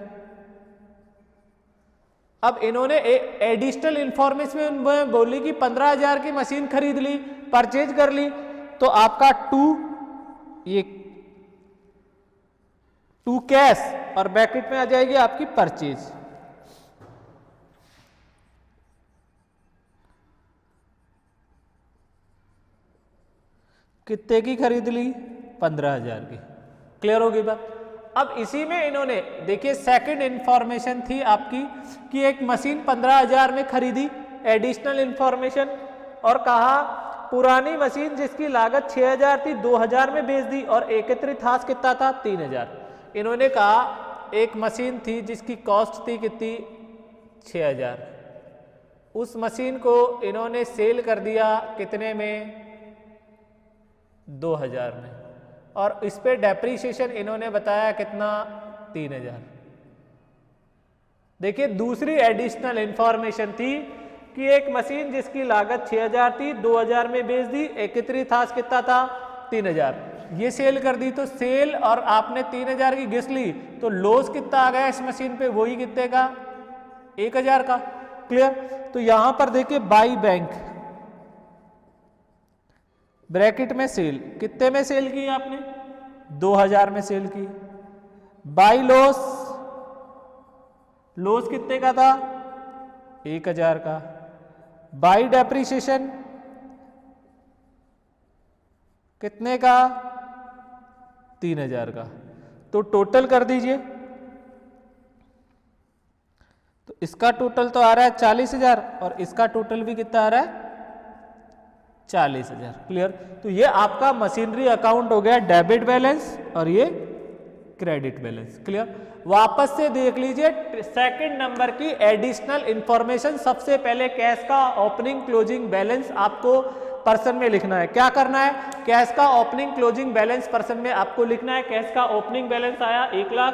अब इन्होंने एडिशनल इंफॉर्मेशन में बोली कि 15,000 की मशीन खरीद ली, परचेज कर ली, तो आपका ये टू कैश और ब्रैकेट में आ जाएगी आपकी परचेज। कितने की खरीद ली? 15,000 की। क्लियर होगी बात? अब इसी में इन्होंने देखिए सेकंड इंफॉर्मेशन थी आपकी कि एक मशीन 15,000 में खरीदी, एडिशनल इंफॉर्मेशन, और कहा पुरानी मशीन जिसकी लागत 6,000 थी 2,000 में बेच दी, और एकत्रित हाथ कितना था? 3,000। इन्होंने कहा एक मशीन थी जिसकी कॉस्ट थी कितनी? 6,000। उस मशीन को इन्होंने सेल कर दिया कितने में? 2,000 में, और इस पे डेप्रीशिएशन इन्होंने बताया कितना? 3,000। देखिए दूसरी एडिशनल इंफॉर्मेशन थी कि एक मशीन जिसकी लागत 6,000 थी 2,000 में बेच दी, एकत्रित हाथ कितना था? 3,000। ये सेल कर दी, तो सेल और आपने 3,000 की घिस ली, तो लॉस कितना आ गया इस मशीन पे? वही कितने का? 1,000 का। क्लियर? तो यहां पर देखिए बाई बैंक ब्रैकेट में सेल, कितने में सेल की आपने? 2,000 में सेल की। बाई लॉस, लॉस कितने का था? 1,000 का। बाई डेप्रीशिएशन कितने का? 3,000 का। तो टोटल कर दीजिए, तो इसका टोटल तो आ रहा है 40,000 और इसका टोटल भी कितना आ रहा है? 40,000। क्लियर? तो ये आपका मशीनरी अकाउंट हो गया डेबिट बैलेंस और ये क्रेडिट बैलेंस। क्लियर? वापस से देख लीजिए सेकंड नंबर की एडिशनल इंफॉर्मेशन। सबसे पहले कैश का ओपनिंग क्लोजिंग बैलेंस आपको पर्सन में लिखना है। क्या करना है? कैश का ओपनिंग क्लोजिंग बैलेंस पर्सन में आपको लिखना है। कैश का ओपनिंग बैलेंस आया 1 लाख,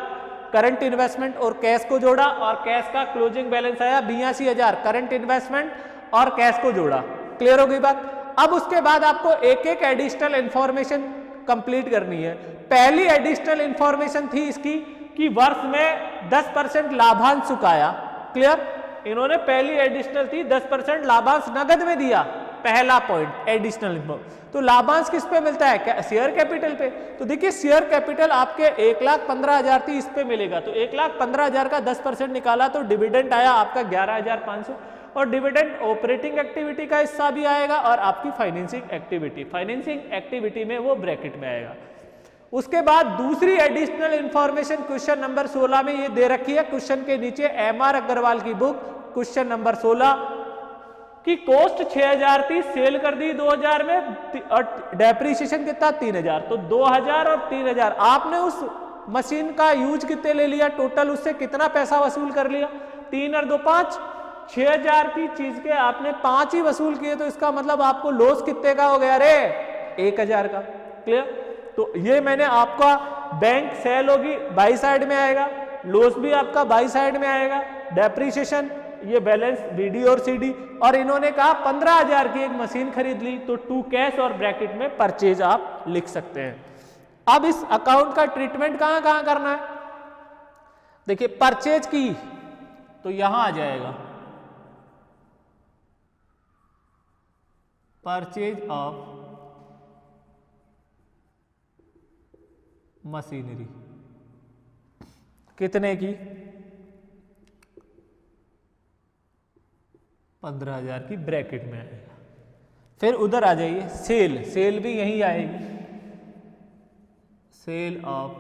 करंट इन्वेस्टमेंट और कैश को जोड़ा, और कैश का क्लोजिंग बैलेंस आया 82,000, करंट इन्वेस्टमेंट और कैश को जोड़ा। क्लियर हो गई बात? अब उसके बाद आपको एक एक एडिशनल इंफॉर्मेशन कंप्लीट करनी है। पहली एडिशनल इंफॉर्मेशन थी इसकी कि वर्ष में 10% लाभांश चुकाया। क्लियर? इन्होंने पहली एडिशनल थी 10% लाभांश नगद में दिया। पहला पॉइंट एडिशनल। तो लाभांश किस पे मिलता है? शेयर कैपिटल पे। तो देखिए शेयर कैपिटल आपके 1,15,000 थी, इस पे मिलेगा, तो 1,15,000 का 10% निकाला तो डिविडेंड आया आपका 11,500। और डिविडेंड ऑपरेटिंग एक्टिविटी का हिस्सा भी आएगा और आपकी फाइनेंसिंग एक्टिविटी में वो ब्रैकेट में आएगा। उसके बाद दूसरी एडिशनल इंफॉर्मेशन क्वेश्चन नंबर 16 में ये दे रखी है, क्वेश्चन के नीचे एमआर अग्रवाल की बुक क्वेश्चन नंबर 16 की कॉस्ट 6000 थी, सेल कर दी 2000 में और डेप्रीशिएशन कितना 3000, तो 2000 और 3000 आपने उस मशीन का यूज कितने ले लिया, टोटल उससे कितना पैसा वसूल कर लिया, 3 और 2 5, 6000 की चीज के आपने 5 ही वसूल किए, तो इसका मतलब आपको लॉस कितने का हो गया रे, 1000 का। क्लियर? तो ये मैंने आपका बैंक सेल होगी बाई साइड में आएगा, लॉस भी आपका बाई साइड में आएगा, डेप्रीशिएशन ये बैलेंस बीडी और सीडी, और इन्होंने कहा 15000 की एक मशीन खरीद ली, तो टू कैश और ब्रैकेट में परचेज आप लिख सकते हैं। अब इस अकाउंट का ट्रीटमेंट कहां कहां करना है, देखिए परचेज की तो यहां आ जाएगा परचेज ऑफ मशीनरी, कितने की 15000 की ब्रैकेट में आएगा। फिर उधर आ जाइए सेल भी यही आएगी, सेल ऑफ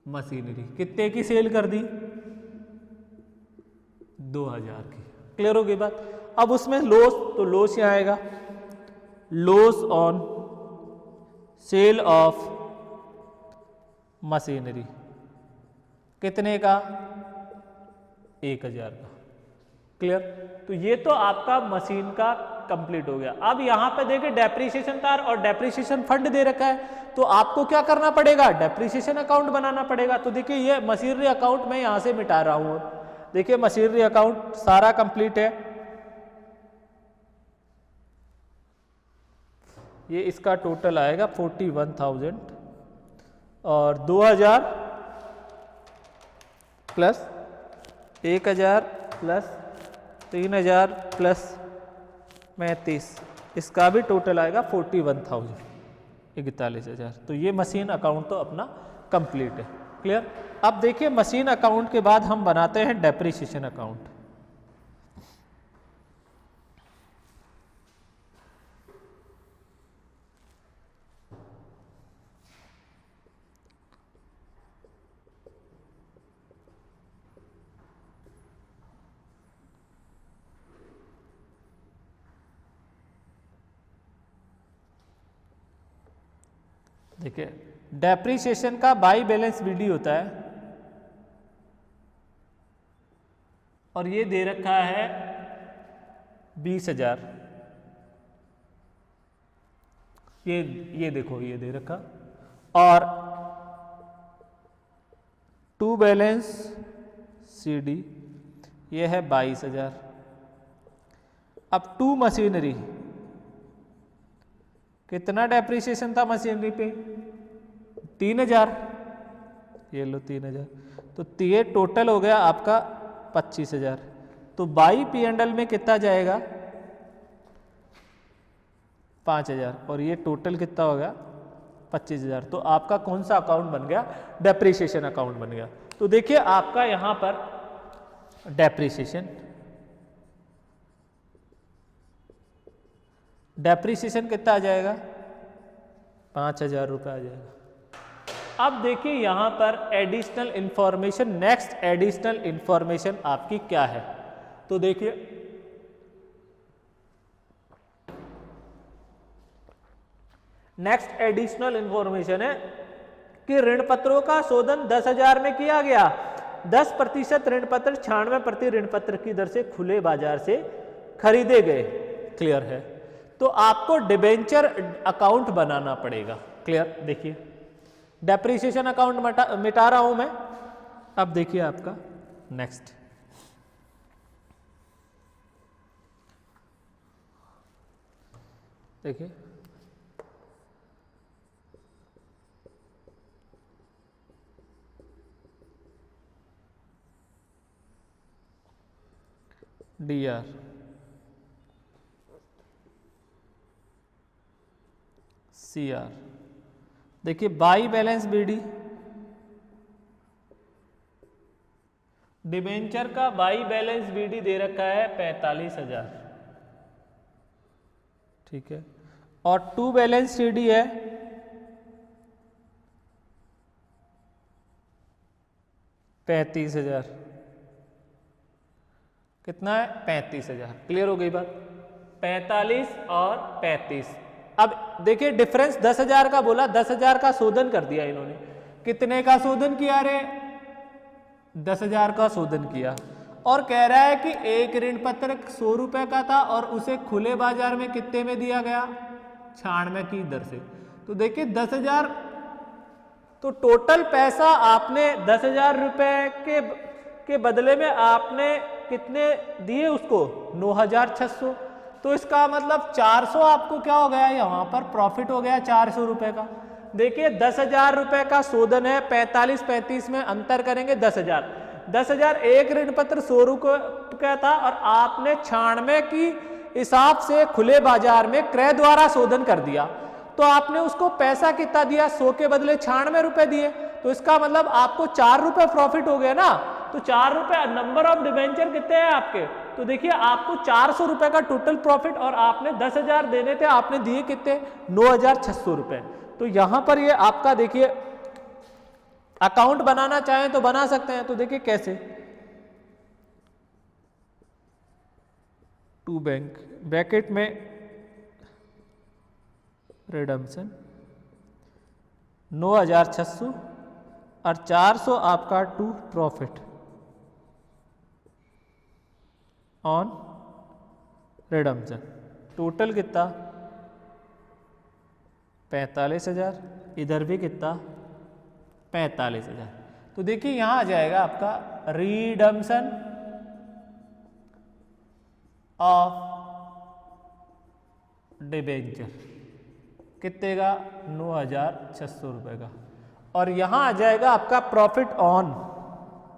मशीनरी कितने की सेल कर दी, 2000 की। क्लियर हो गई बात? अब उसमें लॉस, तो लॉस यहाँ आएगा, loss on sale of machinery कितने का, 1000 का। क्लियर? तो ये तो आपका मशीन का कंप्लीट हो गया। अब यहां पे देखिए डेप्रीशिएशन तार और डेप्रीशिएशन फंड दे रखा है, तो आपको क्या करना पड़ेगा, डेप्रीशिएशन अकाउंट बनाना पड़ेगा। तो देखिए ये मशीनरी अकाउंट मैं यहां से मिटा रहा हूं। देखिए मशीनरी अकाउंट सारा कंप्लीट है, ये इसका टोटल आएगा 41,000 और 2000 प्लस 1000 प्लस 3000 प्लस 35, इसका भी टोटल आएगा 41,000, 41,000। तो ये मशीन अकाउंट तो अपना कंप्लीट है। क्लियर? अब देखिए मशीन अकाउंट के बाद हम बनाते हैं डेप्रीशिएशन अकाउंट। देखिए डेप्रीशिएशन का बाई बैलेंस बीडी होता है और ये दे रखा है 20,000, ये देखो ये दे रखा, और टू बैलेंस सीडी ये है 22,000। अब टू मशीनरी, कितना डेप्रीशिएशन था मशीनरी पे, 3000, ये लो 3000, तो ये टोटल हो गया आपका 25,000। तो बाई P&L में कितना जाएगा, 5,000, और ये टोटल कितना हो गया 25,000। तो आपका कौन सा अकाउंट बन गया, डेप्रीशिएशन अकाउंट बन गया। तो देखिए आपका यहां पर डेप्रीशिएशन कितना आ जाएगा, 5,000 रुपये आ जाएगा। अब देखिए यहां पर additional information, next additional information आपकी क्या है, तो देखिए नेक्स्ट एडिशनल इंफॉर्मेशन है कि ऋण पत्रों का शोधन 10,000 में किया गया, 10% ऋण पत्र 96 ऋण पत्र की दर से खुले बाजार से खरीदे गए। क्लियर है? तो आपको डिबेंचर अकाउंट बनाना पड़ेगा। क्लियर? देखिए डेप्रीशिएशन अकाउंट मिटा रहा हूं मैं। अब देखिए आपका नेक्स्ट, देखिए DR, CR, देखिए बाई बैलेंस बीडी डिबेंचर का बाई बैलेंस बीडी दे रखा है 45,000, ठीक है, और टू बैलेंस सीडी है 35,000। कितना है? 35,000। क्लियर हो गई बात? 45 और 35। अब देखिए डिफरेंस 10,000 का बोला, 10,000 का शोधन कर दिया इन्होंने। कितने का शोधन किया रे? 10,000 का शोधन किया, और कह रहा है कि एक ऋण पत्र 100 रुपए का था और उसे खुले बाजार में कितने में दिया गया? 96 की दर से। तो देखिए 10,000, तो टोटल पैसा आपने 10,000 रुपए के बदले में आपने कितने दिए उसको? 9,600। तो इसका मतलब 400 आपको क्या हो गया? यहाँ पर प्रॉफिट हो गया 400 रुपए का। देखिए 10,000 रुपए का शोधन है, 45-35 में अंतर करेंगे 10,000। 10,000 एक ऋण पत्र 100 रुपए का था और आपने 96 की हिसाब से खुले बाजार में क्रय द्वारा शोधन कर दिया, तो आपने उसको पैसा कितना दिया? 100 के बदले 96 रुपए दिए। तो इसका मतलब आपको 4 रुपए प्रॉफिट हो गया ना। तो 4 रुपए, नंबर ऑफ डिबेंचर कितने हैं आपके? तो देखिए आपको 400 रुपए का टोटल प्रॉफिट, और आपने 10,000 देने थे, आपने दिए कितने? 9,600 रुपए। तो यहां पर ये आपका देखिए अकाउंट बनाना चाहें तो बना सकते हैं। तो देखिए कैसे, टू बैंक ब्रैकेट में रिडम्पशन 9,600 और 400 आपका to profit on redemption. Total कितना? 45,000। इधर भी कितना? 45,000। तो देखिए यहां आ जाएगा आपका रिडम्पशन ऑफ डिबेंचर कितने का? 9,600 रुपए का। और यहां आ जाएगा आपका प्रॉफिट ऑन